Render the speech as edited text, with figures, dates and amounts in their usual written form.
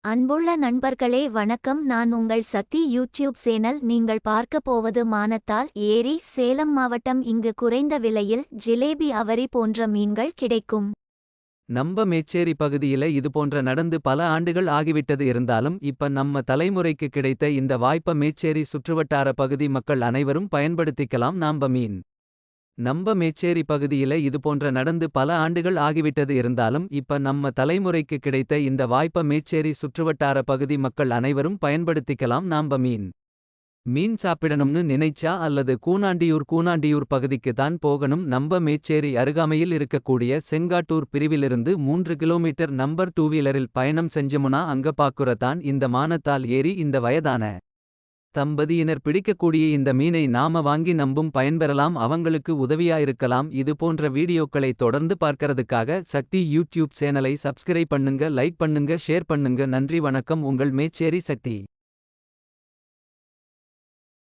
அன்புள்ள நண்பர்களே வணக்கம். நான் உங்கள் சக்தி யூடியூப் சேனல். நீங்கள் பார்க்க போவது மானத்தால் ஏரி, சேலம் மாவட்டம். இங்கு குறைந்த விலையில் ஜிலேபி, அவரி போன்ற மீன்கள் கிடைக்கும். நம்ப மேச்சேரி பகுதியில இதுபோன்ற நடந்து பல ஆண்டுகள் ஆகிவிட்டது. இருந்தாலும் இப்ப நம்ம தலைமுறைக்கு கிடைத்த இந்த வாய்ப்ப மேச்சேரி சுற்றுவட்டார பகுதி மக்கள் அனைவரும் பயன்படுத்திக்கலாம். நம்ப மேச்சேரி பகுதியில இதுபோன்ற நடந்து பல ஆண்டுகள் ஆகிவிட்டது. இருந்தாலும் இப்ப நம்ம தலைமுறைக்கு கிடைத்த இந்த வாய்ப்ப மேச்சேரி சுற்றுவட்டார பகுதி மக்கள் அனைவரும் பயன்படுத்திக்கலாம். மீன் சாப்பிடணும்னு நினைச்சா அல்லது கூனாண்டியூர் பகுதிக்கு தான் போகணும். நம்ப மேச்சேரி அருகாமையில் இருக்கக்கூடிய செங்காட்டூர் பிரிவிலிருந்து 3 கிலோமீட்டர் நம்பர் 2 வீலரில் பயணம் செஞ்சமுனா அங்க பாக்குற தான் இந்த மானத்தால் ஏரி. இந்த வயதான தம்பதியினர் பிடிக்கக்கூடிய இந்த மீனை நாம வாங்கி நம்பும் பயன்பெறலாம். அவங்களுக்கு உதவியாயிருக்கலாம். இது போன்ற வீடியோக்களை தொடர்ந்து பார்க்கறதுக்காக சக்தி யூடியூப் சேனலை சப்ஸ்கிரைப் பண்ணுங்க, லைக் பண்ணுங்க, ஷேர் பண்ணுங்க. நன்றி வணக்கம். உங்கள் மேச்சேரி சக்தி.